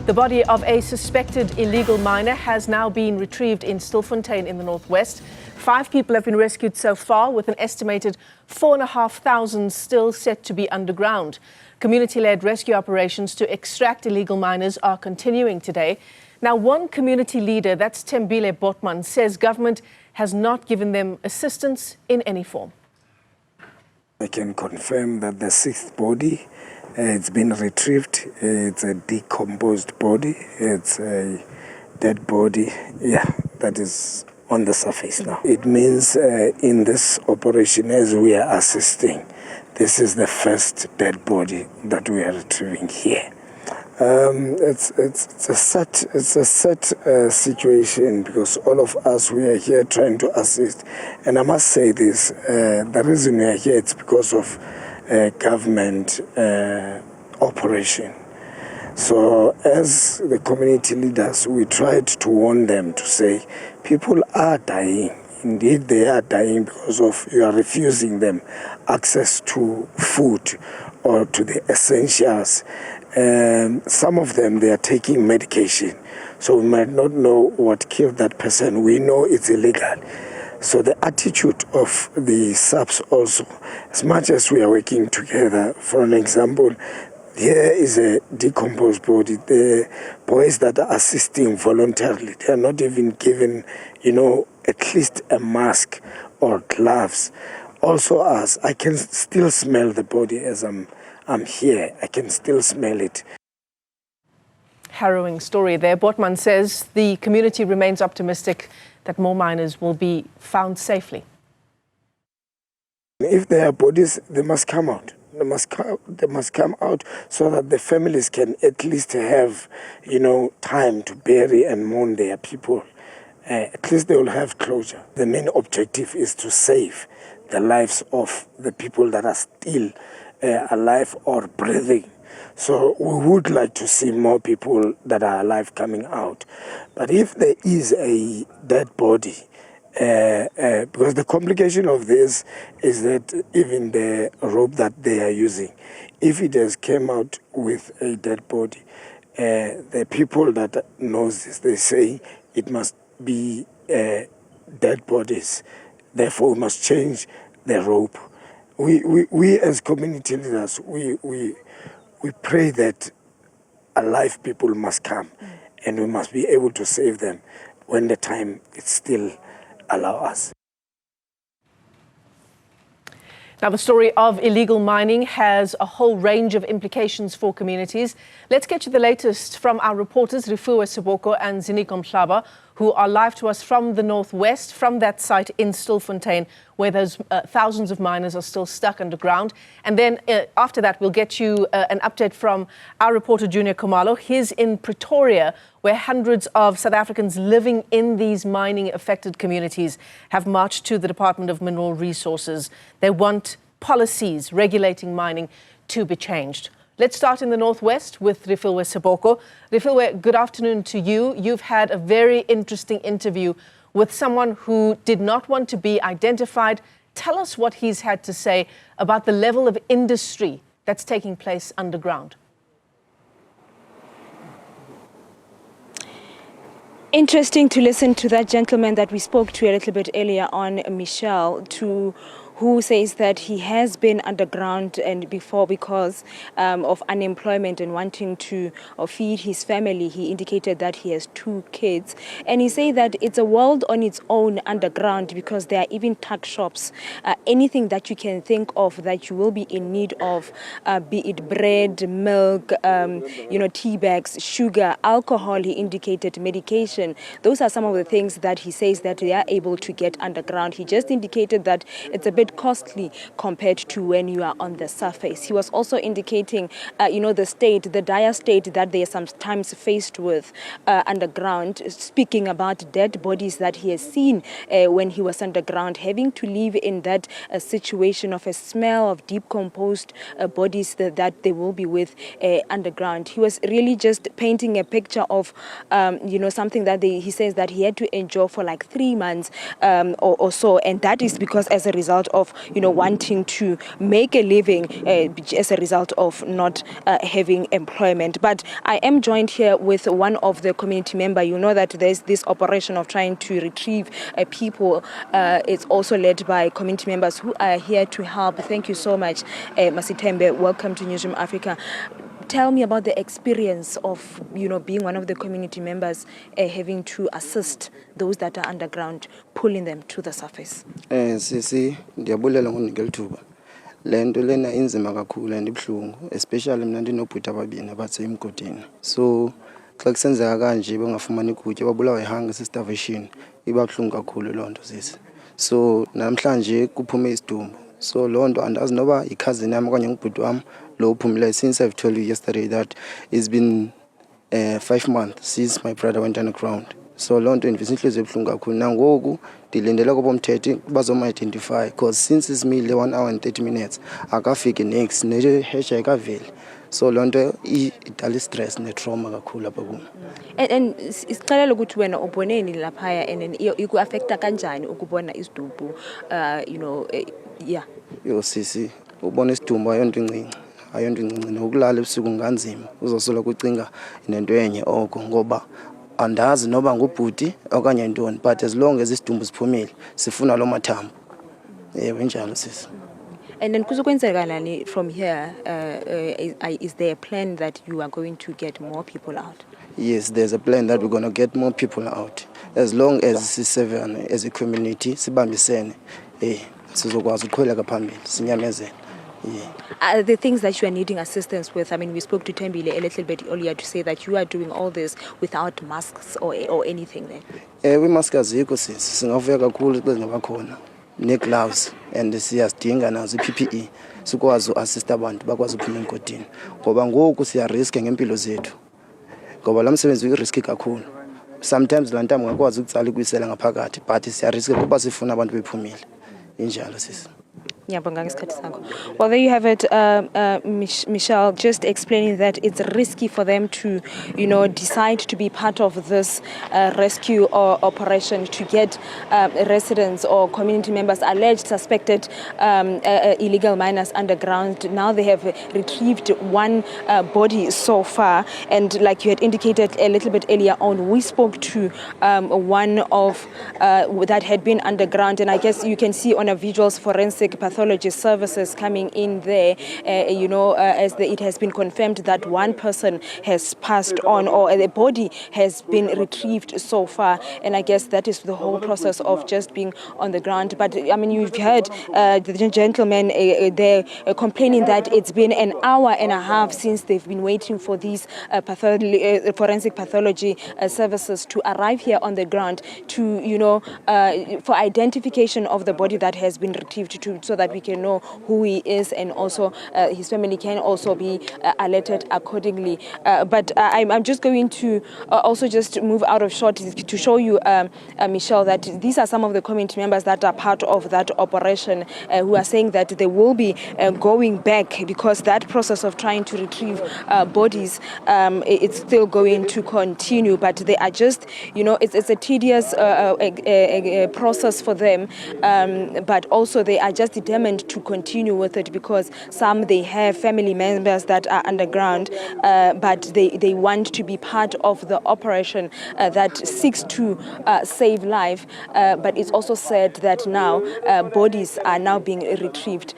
The body of a suspected illegal miner has now been retrieved in Stilfontein in the northwest. 5 people have been rescued so far, with an estimated 4,500 still set to be underground. Community-led rescue operations to extract illegal miners are continuing today. Now, one community leader, that's Thembile Botman, says government has not given them assistance in any form. I can confirm that the 6th body, it's been retrieved. It's a decomposed body. It's a dead body, that is on the surface now. It means in this operation, as we are assisting, this is the first dead body that we are retrieving here. It's a sad situation, because all of us, we are here trying to assist. And I must say this, the reason we are here, it's because of government operation. So as the community leaders, we tried to warn them to say, people are dying. Indeed, they are dying because of you are refusing them access to food or to the essentials. Some of them, they are taking medication. So we might not know what killed that person. We know it's illegal. So the attitude of the subs also, as much as we are working together, for an example, here is a decomposed body. The boys that are assisting voluntarily, they are not even given, at least a mask or gloves. Also us, I can still smell the body as I'm here. I can still smell it. Harrowing story there. Botman says the community remains optimistic that more miners will be found safely. If there are bodies, they must come out. They must come out so that the families can at least have, time to bury and mourn their people. At least they will have closure. The main objective is to save the lives of the people that are still alive or breathing. So we would like to see more people that are alive coming out. But if there is a dead body, because the complication of this is that even the rope that they are using, if it has came out with a dead body, the people that knows this, they say it must be dead bodies. Therefore, we must change the rope. We as community leaders, we pray that alive people must come, and we must be able to save them when the time is still allow us. Now, the story of illegal mining has a whole range of implications for communities. Let's get you the latest from our reporters, Refuwe Seboko and Ziniko Mhlaba, who are live to us from the northwest, from that site in Stilfontein, where those thousands of miners are still stuck underground. And then after that, we'll get you an update from our reporter, Junior Khumalo. He's in Pretoria, where hundreds of South Africans living in these mining-affected communities have marched to the Department of Mineral Resources. They want policies regulating mining to be changed. Let's start in the northwest with Refuwe Seboko. Refuwe, good afternoon to you. You've had a very interesting interview with someone who did not want to be identified. Tell us what he's had to say about the level of industry that's taking place underground. Interesting to listen to that gentleman that we spoke to a little bit earlier on, Michelle, who says that he has been underground and before because of unemployment and wanting to feed his family. He indicated that he has 2 kids. And he said that it's a world on its own underground because there are even tuck shops. Anything that you can think of that you will be in need of, be it bread, milk, tea bags, sugar, alcohol, he indicated, medication. Those are some of the things that he says that they are able to get underground. He just indicated that it's a bit costly compared to when you are on the surface. He was also indicating, the dire state that they are sometimes faced with underground, speaking about dead bodies that he has seen when he was underground, having to live in that situation of a smell of decomposed bodies that they will be with underground. He was really just painting a picture of, something that he says that he had to endure for like 3 months or so, and that is because as a result of, wanting to make a living as a result of not having employment. But I am joined here with one of the community members. You know that there's this operation of trying to retrieve people. It's also led by community members who are here to help. Thank you so much, Masitembe. Welcome to Newzroom Afrika. Tell me about the experience of, being one of the community members, having to assist those that are underground, pulling them to the surface. Sisi, ndiyabulela ngokunika ithuba. Le nto lena inzima kakhulu and ibuhlungu, especially mina ndinobhuti ababini abasemgodini. So xa kusenzeka kanje bengafumani ukutya babulawa yihunger starvation, iba buhlungu kakhulu loo nto sisi. So namhlanje kuphume isidumbu. So loo nto andazi noba i-cousin yami okanye ngubhuti wami lo uphumileyo, since I've told you yesterday that it's been 5 months since my brother went underground. So loo nto indivisa inhliziyo ebuhlungu kakhulu. Nangoku ndilindele kwabomthetho bazoma-identify because since isimile 1 hour and 30 minutes akafiki next nehesha ayikaveli. So loo nto idala istress netrauma kakhulu apha kum. And isixelela ukuthi wena uboneni laphaya and iku-affecta kanjani ukubona isidumbu, yeah. Yo sisi, ubona isidumbu ayonto incinci. Ayonto incinci nokulala ebusuku nganzima. Uzosola kucinga nento enye oko ngoba andazi noba ngubhuti okanye ntoni, but as long as isidumbu siphumile sifuna lo mathambo. Njalo sisi. And then kuzokwenzeka nani from here? Is there a plan that you are going to get more people out? Yes, there's a plan that we're going to get more people out. As long as sisevane as a community sibambisene, sizokwazi ukuqhubeka phambili sinyamezele. Are the things that you are needing assistance with? I mean, we spoke to Tembile a little bit earlier to say that you are doing all this without masks or anything there. We masks azikho sisi, singavuya kakhulu xa zingabakhona. Ne-gloves and siyazidinga nazo i-PPE sikwazi uassist abantu bakwazi ukuphuma enkodini ngoba ngoku siyariske ngempilo zethu ngoba la msebenzi uyiriski kakhulu. Sometimes la ntambo ngakwazi ukutsala ukuyisela ngaphakathi but siyariske kuba sifuna abantu bephumile. Injalo sisi. Well, there you have it, Michelle, just explaining that it's risky for them to, decide to be part of this rescue or operation to get residents or community members, alleged suspected illegal miners underground. Now they have retrieved one body so far, and like you had indicated a little bit earlier on, we spoke to one of that had been underground, and I guess you can see on a visuals forensic pathology services coming in there, as it has been confirmed that one person has passed on or the body has been retrieved so far. And I guess that is the whole process of just being on the ground. But I mean, you've heard the gentleman there complaining that it's been an hour and a half since they've been waiting for these forensic pathology services to arrive here on the ground to, for identification of the body that has been retrieved so that we can know who he is, and also his family can also be alerted accordingly. But I'm just going to also just move out of shot to show you, Michelle, that these are some of the community members that are part of that operation who are saying that they will be going back because that process of trying to retrieve bodies, it's still going to continue. But they are just, it's a tedious process for them, but also they are just determined to continue with it because some they have family members that are underground, but they want to be part of the operation that seeks to save life. But it's also said that now bodies are now being retrieved,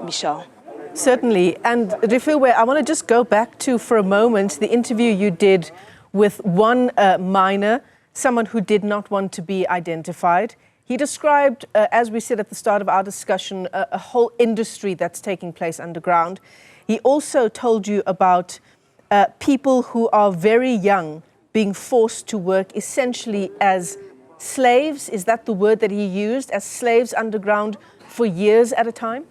Michelle. Certainly. And Refuwe, I want to just go back to, for a moment, the interview you did with one miner, someone who did not want to be identified. He described, as we said at the start of our discussion, a whole industry that's taking place underground. He also told you about people who are very young being forced to work essentially as slaves. Is that the word that he used? As slaves underground for years at a time?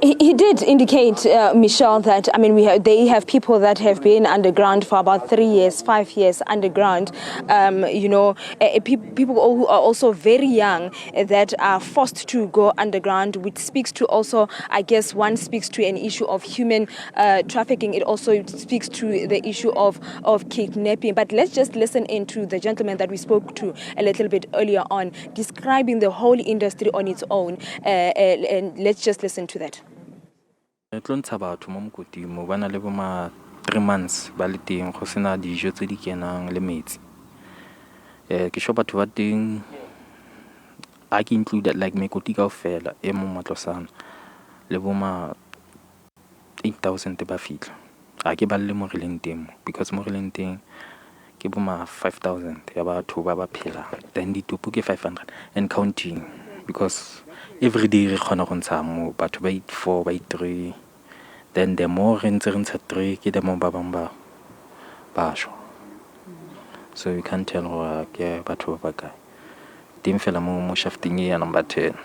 He did indicate, Michelle, that, I mean, they have people that have been underground for about 3 years, 5 years underground. People who are also very young that are forced to go underground, which speaks to also, I guess, one speaks to an issue of human trafficking. It also speaks to the issue of kidnapping. But let's just listen into the gentleman that we spoke to a little bit earlier on, describing the whole industry on its own. And let's just listen to that. Re tlo ntsha batho mo mokoting ba na le bo ma 3 months ba le teng go sena dijo tse di kenang le metsi. Ke sho batho ba teng I can include like mekoti kaofela e mo matlosana le bo ma 8,000 ba fitla. A ke ba le mo releng teng because mo releng teng ke bo ma 5,000 ya batho ba phela, then ditupu ke 500 and counting because every day re khona go ntsha mo batho ba 4 ba 3, then the more re ntse 3 ke the more ba bang ba shwa. So you can't tell ke batho ba kae tim fela mo shafting ya number 10.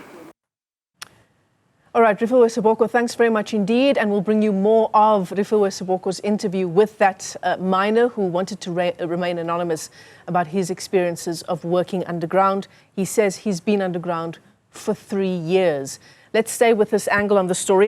All right, Refuwe Seboko, thanks very much indeed, and we'll bring you more of Refuwe Seboko's interview with that miner who wanted to remain anonymous about his experiences of working underground. He says he's been underground for 3 years. Let's stay with this angle on the story.